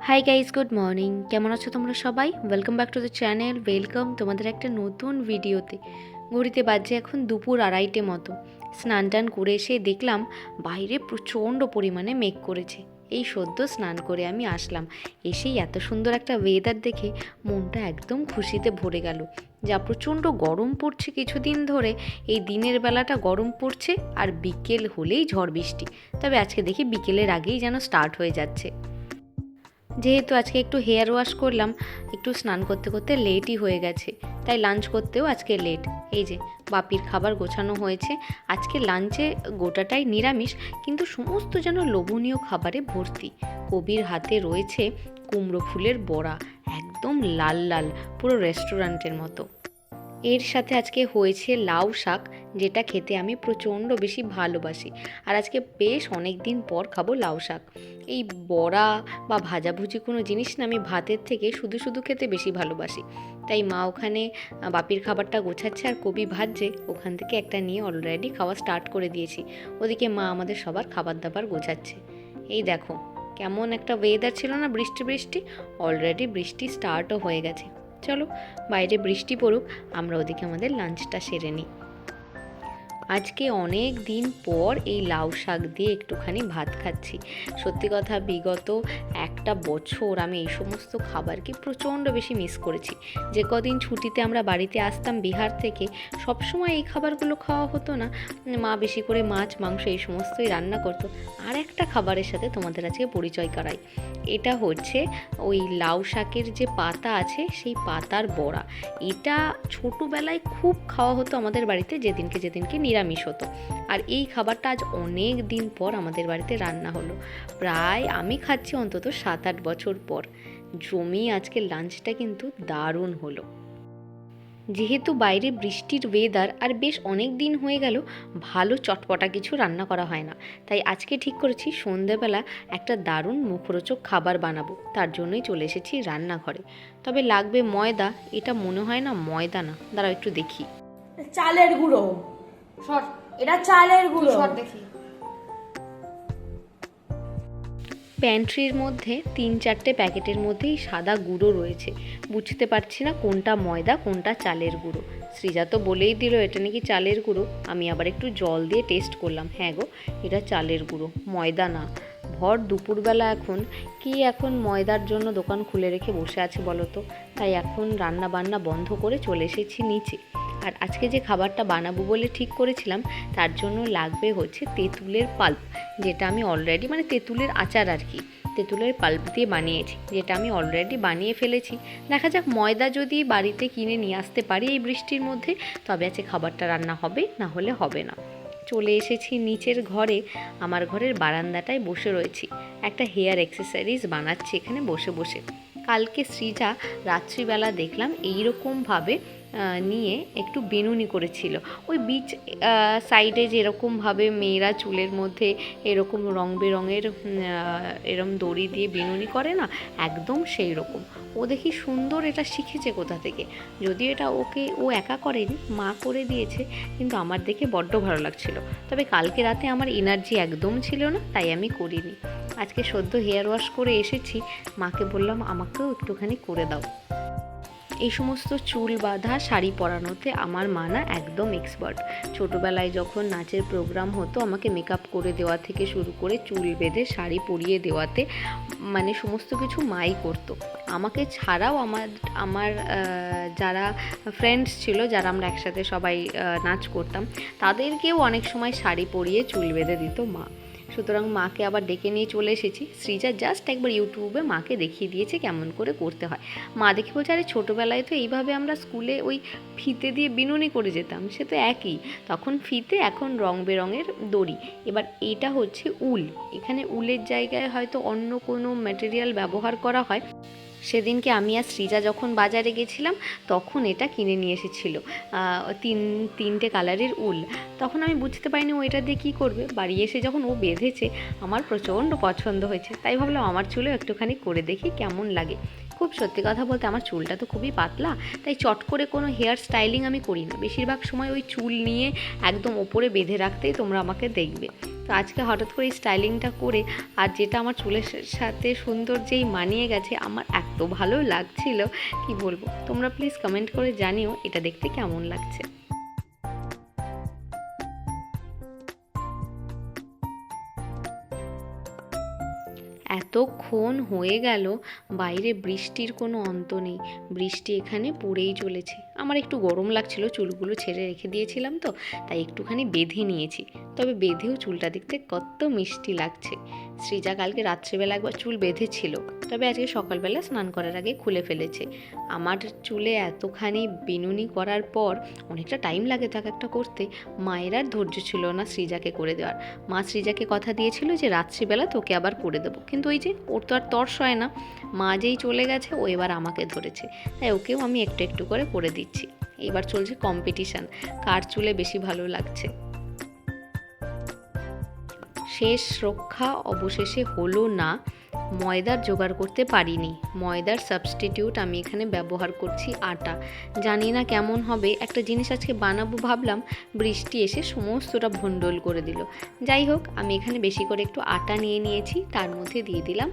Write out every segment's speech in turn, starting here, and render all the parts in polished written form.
Hi guys, good morning. কেমন আছো তোমরা সবাই? Welcome back to the channel. Welcome তোমাদের একটা নতুন ভিডিওতে। ঘড়িতে বাজছে এখন দুপুর 2:30 মতো। স্নান টান করে এসে দেখলাম বাইরে প্রচণ্ড পরিমাণে মেঘ করেছে। এই সদ্য স্নান করে আমি আসলাম। এসেই এত সুন্দর একটা ওয়েদার দেখে মনটা একদম খুশিতে ভরে গেল। যা প্রচণ্ড গরম পড়ছে কিছুদিন ধরে, এই দিনের বেলাটা গরম পড়ছে আর বিকেল হলেই ঝড় বৃষ্টি। তবে আজকে দেখি বিকেলের আগেই যেন স্টার্ট হয়ে যাচ্ছে। যেহেতু আজকে একটু হেয়ার ওয়াশ করলাম, একটু স্নান করতে করতে লেটই হয়ে গেছে, তাই লাঞ্চ করতেও আজকে লেট। এই যে বাপির খাবার গোছানো হয়েছে। আজকে লাঞ্চে গোটাটাই নিরামিষ, কিন্তু সমস্ত যেন লোভনীয় খাবারে ভর্তি। কবির হাতে রয়েছে কুমড়ো ফুলের বড়া, একদম লাল লাল, পুরো রেস্টুরেন্টের মতো। এর সাথে আজকে হয়েছে লাউ শাক, যেটা খেতে আমি প্রচণ্ড বেশি ভালোবাসি। আর আজকে বেশ অনেক দিন পর খাবো লাউ শাক। এই বড়া বা ভাজাভুজি কোনো জিনিস না আমি ভাতের থেকে শুধু শুধু খেতে বেশি ভালোবাসি। তাই মা ওখানে বাপির খাবারটা গোছাচ্ছে আর কবি ভাজছে, ওখান থেকে একটা নিয়ে অলরেডি খাওয়া স্টার্ট করে দিয়েছি। ওদিকে মা আমাদের সবার খাবার দাবার গোছাচ্ছে। এই দেখো কেমন একটা ওয়েদার ছিল না, বৃষ্টি বৃষ্টি। অলরেডি বৃষ্টি স্টার্টও হয়ে গেছে। চলো বাইরে বৃষ্টি পড়ুক, আমরা ওদিকে আমাদের লাঞ্চটা সেরে নিই। আজকে অনেক দিন পর এই লাউ শাক দিয়ে একটুখানি ভাত খাচ্ছি। সত্যি কথা, বিগত একটা বছর আমি এই সমস্ত খাবারকে প্রচণ্ড বেশি মিস করেছি। যে কদিন ছুটিতে আমরা বাড়িতে আসতাম বিহার থেকে, সবসময় এই খাবারগুলো খাওয়া হতো না। মা বেশি করে মাছ মাংস এই সমস্তই রান্না করতো। আর একটা খাবারের সাথে তোমাদের আজকে পরিচয় করাই। এটা হচ্ছে ওই লাউ শাকের যে পাতা আছে, সেই পাতার বড়া। এটা ছোটোবেলায় খুব খাওয়া হতো আমাদের বাড়িতে, যেদিনকে নিরামিষ হতো। আর এই খাবারটা আজ অনেক দিন পর আমাদের বাড়িতে রান্না হলো। প্রায় আমি খাচ্ছি অন্তত 7-8 বছর পর। জমি আজকে লাঞ্চটা কিন্তু দারুণ হলো। যেহেতু বাইরে বৃষ্টির ওয়েদার আর বেশ অনেক দিন হয়ে গেল ভালো চটপটা কিছু রান্না করা হয় না, তাই আজকে ঠিক করেছি সন্ধেবেলা একটা দারুণ মুখরোচক খাবার বানাবো। তার জন্যই চলে এসেছি রান্নাঘরে। তবে লাগবে ময়দা। এটা মনে হয় না ময়দা, না দাঁড়াও একটু দেখি। চালের গুঁড়ো শর্ট, এটা চালের গুঁড়ো শর্ট দেখি। প্যান্ট্রির মধ্যে 3-4টে প্যাকেটের মধ্যেই সাদা গুঁড়ো রয়েছে। বুঝতে পারছি না কোনটা ময়দা কোনটা চালের গুঁড়ো। সৃজা তো বলেই দিল এটা নাকি চালের গুঁড়ো। আমি আবার একটু জল দিয়ে টেস্ট করলাম। হ্যাঁ গো, এটা চালের গুঁড়ো, ময়দা না। ভর দুপুরবেলা এখন ময়দার জন্য দোকান খুলে রেখে বসে আছে বলো তো? তাই এখন রান্না বান্না বন্ধ করে চলে এসেছি নিচে। আর আজকে যে খাবারটা বানাবো বলে ঠিক করেছিলাম, তার জন্য লাগবে হচ্ছে তেঁতুলের পাল্প, যেটা আমি অলরেডি তেঁতুলের আচার আর কি, তেঁতুলের পাল্প দিয়ে বানিয়েছি, যেটা আমি অলরেডি বানিয়ে ফেলেছি। দেখা যাক ময়দা যদি বাড়িতে কিনে নিয়ে আসতে পারি এই বৃষ্টির মধ্যে, তবে আছে খাবারটা রান্না হবে, না হলে হবে না। চলে এসেছি নিচের ঘরে। আমার ঘরের বারান্দাটায় বসে রয়েছি, একটা হেয়ার এক্সারসাইজ বানাচ্ছি এখানে বসে বসে। কালকে সৃজা রাত্রিবেলা দেখলাম এইরকমভাবে নিয়ে একটু বেনুনি করেছিল। ওই বিচ সাইডে যেরকমভাবে মেয়েরা চুলের মধ্যে এরকম রং বেরঙের এরম দড়ি দিয়ে বেনুনি করে না, একদম সেই রকম। ও দেখি সুন্দর এটা শিখেছে কোথা থেকে। যদিও এটা ও একা করেনি, মা করে দিয়েছে, কিন্তু আমার দেখে বড্ড ভালো লাগছিল। তবে কালকে রাতে আমার এনার্জি একদম ছিল না, তাই আমি করিনি। আজকে সদ্য হেয়ার ওয়াশ করে এসেছি, মাকে বললাম আমাকেও একটুখানি করে দাও। এই সমস্ত চুল বাঁধা শাড়ি পরানোতে আমার মা না একদম এক্সপার্ট। ছোটোবেলায় যখন নাচের প্রোগ্রাম হতো, আমাকে মেকআপ করে দেওয়া থেকে শুরু করে চুল বেঁধে শাড়ি পরিয়ে দেওয়াতে সমস্ত কিছু মাই করতো। আমাকে ছাড়াও আমার যারা ফ্রেন্ডস ছিল, যারা আমরা একসাথে সবাই নাচ করতাম, তাদেরকেও অনেক সময় শাড়ি পরিয়ে চুল বেঁধে দিত মা। সুতরাং মাকে আবার ডেকে নিয়ে চলে এসেছি। সৃজা জাস্ট একবার ইউটিউবে মাকে দেখিয়ে দিয়েছে কেমন করে করতে হয়। মা দেখে বলছে, আরে ছোটোবেলায় তো এইভাবে আমরা স্কুলে ওই ফিতে দিয়ে বিনুনি করে যেতাম, সে তো একই। তখন ফিতে, এখন রং বেরঙের দড়ি। এবার এটা হচ্ছে উল। এখানে উলের জায়গায় হয়তো অন্য কোনো ম্যাটেরিয়াল ব্যবহার করা হয়। সেদিনকে আমি আর সৃজা যখন বাজারে গেছিলাম, তখন এটা কিনে নিয়ে এসেছিলো, তিনটে কালারের উল। তখন আমি বুঝতে পারিনি ও এটা দিয়ে কী করবে। বাড়ি এসে যখন ও বেঁধেছে, আমার প্রচণ্ড পছন্দ হয়েছে, তাই ভাবলাম আমার চুলও একটুখানি করে দেখি কেমন লাগে। খুব সত্যি কথা বলতে আমার চুলটা তো খুবই পাতলা, তাই চট করে কোনো হেয়ার স্টাইলিং আমি করি না। বেশিরভাগ সময় ওই চুল নিয়ে একদম ওপরে বেঁধে রাখতেই তোমরা আমাকে দেখবে। তো আজকে হঠাৎ করে এই স্টাইলিংটা করে আর যেটা আমার চুলের সাথে সুন্দর যেই মানিয়ে গেছে, আমার এত ভালো লাগছিল কি বলবো। তোমরা প্লিজ কমেন্ট করে জানিও এটা দেখতে কেমন লাগছে। এতক্ষণ হয়ে গেল, বাইরে বৃষ্টির কোনো অন্ত নেই, বৃষ্টি এখানে পড়েই চলেছে। আমার একটু গরম লাগছিল, চুলগুলো ছেড়ে রেখে দিয়েছিলাম তো, তাই একটুখানি বেঁধে নিয়েছি। তবে বেঁধেও চুলটা দেখতে কত মিষ্টি লাগছে। সৃজা কালকে রাত্রিবেলা একবার চুল বেঁধেছিল, তবে আজকে সকালবেলা স্নান করার আগে খুলে ফেলেছে। আমার চুলে এতখানি বিনুনি করার পর অনেকটা টাইম লাগে তাকে একটা করতে, মায়ের আর ধৈর্য ছিল না সৃজাকে করে দেওয়ার। মা সৃজাকে কথা দিয়েছিল যে রাত্রিবেলা তোকে আবার করে দেবো, কিন্তু ওই যে ওর তো আর তর্স হয় না, মা যেই চলে গেছে ও এবার আমাকে ধরেছে, তাই ওকেও আমি একটু একটু করে দিচ্ছি। এইবার চলছে কম্পিটিশান, কার চুলে বেশি ভালো লাগছে। শেষ রক্ষা অবশেষে হলো না, ময়দার জোগাড় করতে পারিনি। ময়দার সাবস্টিটিউট আমি এখানে ব্যবহার করছি আটা। জানি না কেমন হবে, একটা জিনিস আজকে বানাবো ভাবলাম, বৃষ্টি এসে সমস্তটা ভণ্ডোল করে দিল। যাই হোক, আমি এখানে বেশি করে একটু আটা নিয়ে নিয়েছি, তার মধ্যে দিয়ে দিলাম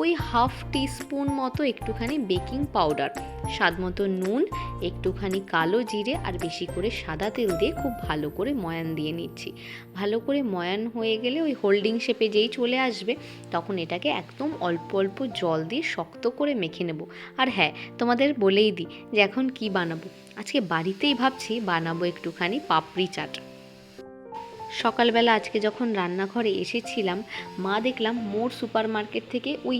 ওই 1/2 টিস্পুন মতো একটুখানি বেকিং পাউডার, স্বাদ মতো নুন, একটুখানি কালো জিরে আর বেশি করে সাদা তেল দিয়ে খুব ভালো করে ময়ান দিয়ে নিচ্ছি। ভালো করে ময়ান হয়ে গেলে ওই হোল্ডিং শেপে যেই চলে আসবে, তখন এটাকে একদম অল্প অল্প জল দিয়ে শক্ত করে মেখে নেব। আর হ্যাঁ, তোমাদের বলেই দিই যে এখন কি বানাবো। আজকে বাড়িতেই ভাবছি বানাবো একটুখানি পাপড়ি চাট। সকালবেলা আজকে যখন রান্নাঘরে এসেছিলাম, মা দেখলাম মোর সুপার মার্কেট থেকে ওই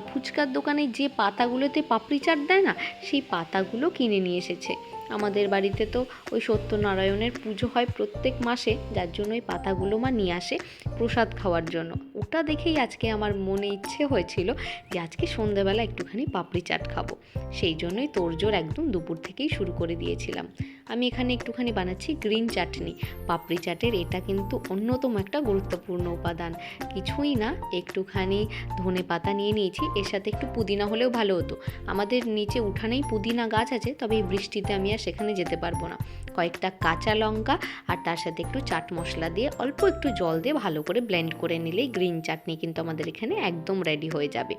ফুচকার দোকানে যে পাতাগুলোতে পাপড়ি চাট দেয় না, সেই পাতাগুলো কিনে নিয়ে এসেছে। আমাদের বাড়িতে তো ওই সত্যনারায়ণের পুজো হয় প্রত্যেক মাসে, যার জন্য ওই পাতাগুলো মা নিয়ে আসে প্রসাদ খাওয়ার জন্য। ওটা দেখেই আজকে আমার মনে ইচ্ছে হয়েছিল যে আজকে সন্ধ্যাবেলা একটুখানি পাপড়ি চাট খাবো। সেই জন্যই তোড়জোড় একদম দুপুর থেকেই শুরু করে দিয়েছিলাম। আমি এখানে একটুখানি বানাচ্ছি গ্রিন চাটনি। পাপড়ি চাটের এটা কিন্তু অন্যতম একটা গুরুত্বপূর্ণ উপাদান। কিছুই না, একটুখানি ধনে পাতা নিয়ে নিয়েছি, এর সাথে একটু পুদিনা হলেও ভালো হতো। আমাদের নিচে উঠানেই পুদিনা গাছ আছে, তবে এই বৃষ্টিতে আমি আর সেখানে যেতে পারবো না। কয়েকটা কাঁচা লঙ্কা আর তার সাথে একটু চাট মশলা দিয়ে অল্প একটু জল দিয়ে ভালো করে ব্লেন্ড করে নিলেই গ্রিন চাটনি কিন্তু আমাদের এখানে একদম রেডি হয়ে যাবে।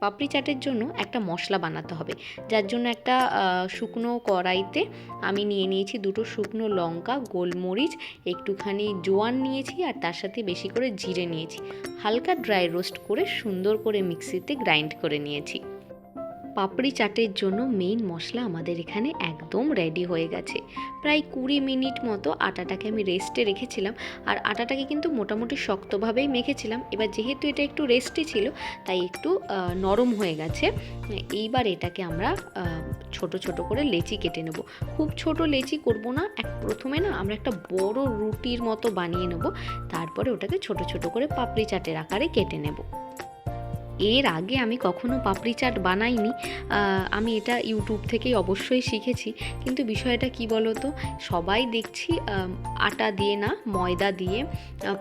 পাপড়ি চাটের জন্য একটা মশলা বানাতে হবে, যার জন্য একটা শুকনো কড়াইতে আমি নিয়ে নিয়েছি 2টো শুকনো লঙ্কা, গোলমরিচ, একটুখানি জোয়ান নিয়েছি আর তার সাথে বেশি করে জিরে নিয়েছি। হালকা ড্রাই রোস্ট করে সুন্দর করে মিক্সিতে গ্রাইন্ড করে নিয়েছি। পাপড়ি চাটের জন্য মেইন মশলা আমাদের এখানে একদম রেডি হয়ে গেছে। প্রায় 20 মিনিট মতো আটাটাকে আমি রেস্টে রেখেছিলাম, আর আটাটাকে কিন্তু মোটামুটি শক্তভাবেই মেখেছিলাম। এবার যেহেতু এটা একটু রেস্টে ছিল, তাই একটু নরম হয়ে গেছে। এইবার এটাকে আমরা ছোট ছোট করে লেচি কেটে নেব। খুব ছোট লেচি করব না, প্রথমে না আমরা একটা বড় রুটির মতো বানিয়ে নেব, তারপরে ওটাকে ছোট ছোট করে পাপড়ি চাটের আকারে কেটে নেব। এর আগে আমি কখনো পাপড়ি চাট বানাইনি, আমি এটা ইউটিউব থেকেই অবশ্যই শিখেছি। কিন্তু বিষয়টা কি বলো তো, সবাই দেখছি আটা দিয়ে না ময়দা দিয়ে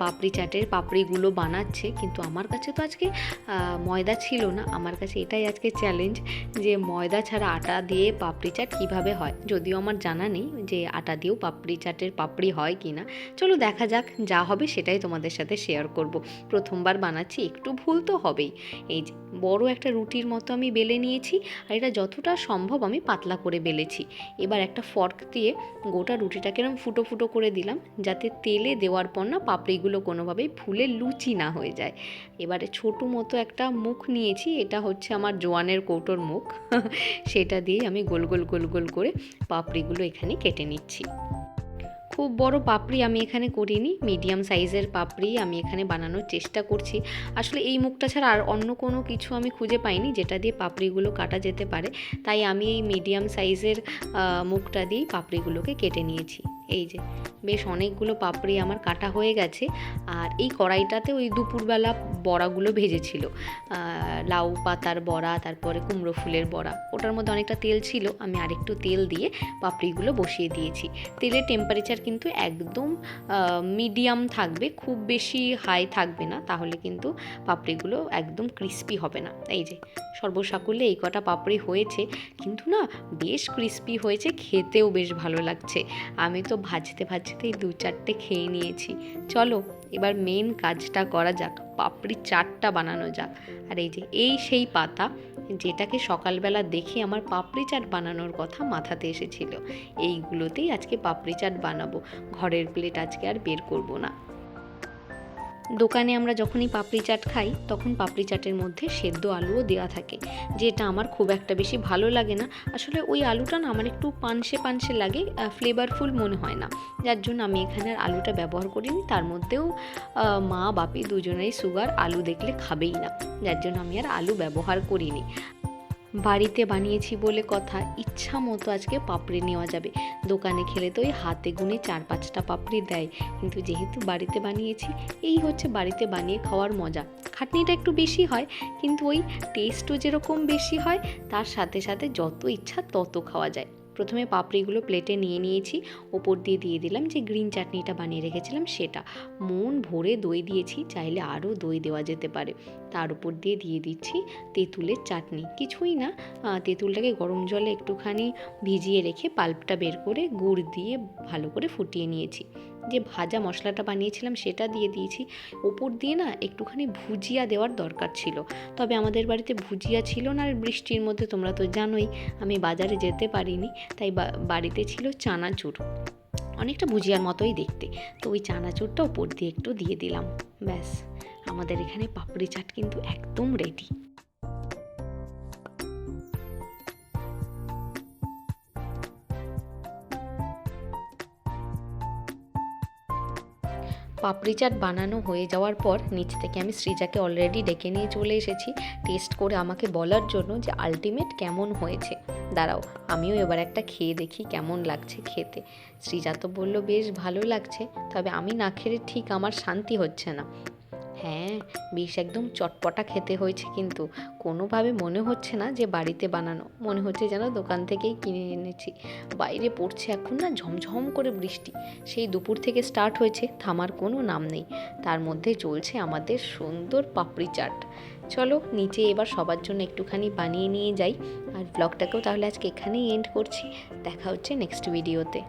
পাপড়ি চাটের পাপড়িগুলো বানাচ্ছে, কিন্তু আমার কাছে তো আজকে ময়দা ছিল না। আমার কাছে এটাই আজকে চ্যালেঞ্জ যে ময়দা ছাড়া আটা দিয়ে পাপড়ি চাট কীভাবে হয়। যদিও আমার জানা নেই যে আটা দিয়েও পাপড়ি চাটের পাপড়ি হয় কি না। চলো দেখা যাক, যা হবে সেটাই তোমাদের সাথে শেয়ার করব। প্রথমবার বানাচ্ছি, একটু ভুল তো হবেই। এই যে বড় একটা রুটির মতো আমি বেলে নিয়েছি, আর এটা যতটা সম্ভব আমি পাতলা করে বেলেছি। এবার একটা ফর্ক দিয়ে গোটা রুটিটাকে এরকম ফুটো ফুটো করে দিলাম, যাতে তেলে দেওয়ার পর না পাপড়িগুলো কোনোভাবেই ফুলে লুচি না হয়ে যায়। এবারে ছোটো মতো একটা মুখ নিয়েছি, এটা হচ্ছে আমার জোয়ানের কৌটোর মুখ সেটা দিয়ে আমি গোল গোল গোল গোল করে পাপড়িগুলো এখানে কেটে নিচ্ছি। খুব বড় পাপড়ি আমি এখানে করিনি, মিডিয়াম সাইজের পাপড়ি আমি এখানে বানানোর চেষ্টা করছি। আসলে এই মুখটা ছাড়া আর অন্য কোনো কিছু আমি খুঁজে পাইনি যেটা দিয়ে পাপড়িগুলো কাটা যেতে পারে, তাই আমি এই মিডিয়াম সাইজের মুখটা দিয়েই পাপড়িগুলোকে কেটে নিয়েছি। এই যে বেশ অনেকগুলো পাপড়ি আমার কাটা হয়ে গেছে। আর এই কড়াইটাতে ওই দুপুরবেলা বড়াগুলো ভেজেছিল, লাউ পাতার বড়া, তারপরে কুমড়ো ফুলের বড়া, ওটার মধ্যে অনেকটা তেল ছিল। আমি আরেকটু তেল দিয়ে পাপড়িগুলো বসিয়ে দিয়েছি। তেলের টেম্পারেচার কিন্তু একদম মিডিয়াম থাকবে, খুব বেশি হাই থাকবে না, তাহলে কিন্তু পাপড়িগুলো একদম ক্রিস্পি হবে না। এই যে সর্বসাকুল্যে এই কটা পাপড়ি হয়েছে, কিন্তু না বেশ ক্রিস্পি হয়েছে, খেতেও বেশ ভালো লাগছে। আমি তো ভাজতে ভাজতেই 2-4টে খেয়ে নিয়েছি। চলো এবার মেন কাজটা করা যাক, পাপড়ি চাটটা বানানো যাক। আর এই যে সেই পাতা যেটাকে সকালবেলা দেখে আমার পাপড়ি চাট বানানোর কথা মাথাতে এসেছিল, এইগুলোতেই আজকে পাপড়ি চাট বানাবো। ঘরের প্লেট আজকে আর বের করব না। দোকানে আমরা যখনই পাপড়ি চাট খাই তখন পাপড়ি চাটের মধ্যে সেদ্ধ আলুও দেওয়া থাকে, যেটা আমার খুব একটা বেশি ভালো লাগে না। আসলে ওই আলুটা না আমার একটু পানসে পানসে লাগে, ফ্লেভারফুল মনে হয় না, যার জন্য আমি এখানে আর আলুটা ব্যবহার করিনি। তার মধ্যেও মা বাপি দুজনেই সুগার, আলু দেখলে খাবেই না, যার জন্য আমি আর আলু ব্যবহার করিনি। বাড়িতে বানিয়েছি বলে কথা, ইচ্ছা মতো আজকে পাপড়ি নেওয়া যাবে। দোকানে খেলে তো ওই হাতে গুনে 4-5টা পাপড়ি দেয়, কিন্তু যেহেতু বাড়িতে বানিয়েছি, এই হচ্ছে বাড়িতে বানিয়ে খাওয়ার মজা। খাটনিটা একটু বেশি হয়, কিন্তু ওই টেস্টও যেরকম বেশি হয়, তার সাথে সাথে যত ইচ্ছা তত খাওয়া যায়। প্রথমে পাপড়িগুলো প্লেটে নিয়ে নিয়েছি, ওপর দিয়ে দিলাম যে গ্রিন চাটনিটা বানিয়ে রেখেছিলাম সেটা। মন ভরে দই দিয়েছি, চাইলে আরও দই দেওয়া যেতে পারে। তার উপর দিয়ে দিচ্ছি তেঁতুলের চাটনি। কিছুই না, তেঁতুলটাকে গরম জলে একটুখানি ভিজিয়ে রেখে পাল্পটা বের করে গুড় দিয়ে ভালো করে ফুটিয়ে নিয়েছি। যে ভাজা মশলাটা বানিয়েছিলাম সেটা দিয়ে দিয়েছি। ওপর দিয়ে না একটুখানি ভুজিয়া দেওয়ার দরকার ছিল, তবে আমাদের বাড়িতে ভুজিয়া ছিল না। আর বৃষ্টির মধ্যে তোমরা তো জানোই আমি বাজারে যেতে পারিনি, তাই বাড়িতে ছিল চানাচুর, অনেকটা ভুজিয়ার মতোই দেখতে। তো ওই চানাচুরটা ওপর দিয়ে একটু দিয়ে দিলাম, ব্যাস আমাদের এখানে পাপড়ি চাট কিন্তু একদম রেডি। পাপড়ি চাট বানানো হয়ে যাওয়ার পর নিচ থেকে আমি সৃজাকে অলরেডি ডেকে নিয়ে চলে এসেছি টেস্ট করে আমাকে বলার জন্য যে আলটিমেট কেমন হয়েছে। দাঁড়াও আমিও এবার একটা খেয়ে দেখি কেমন লাগছে খেতে। সৃজা তো বললো বেশ ভালো লাগছে, তবে আমি না খেলে ঠিক আমার শান্তি হচ্ছে না। হ্যাঁ, বেশ একদম চটপটা খেতে হয়েছে, কিন্তু কোনোভাবে মনে হচ্ছে না যে বাড়িতে বানানো, মনে হচ্ছে যেন দোকান থেকেই কিনে এনেছি। বাইরে পড়ছে এখন না ঝমঝম করে বৃষ্টি, সেই দুপুর থেকে স্টার্ট হয়েছে, থামার কোনো নাম নেই। তার মধ্যে চলছে আমাদের সুন্দর পাপড়ি চাট। চলো নিচে এবার সবার জন্য একটুখানি বানিয়ে নিয়ে যাই। আর ব্লগটাকেও তাহলে আজকে এখানেই এন্ড করছি। দেখা হচ্ছে নেক্সট ভিডিওতে।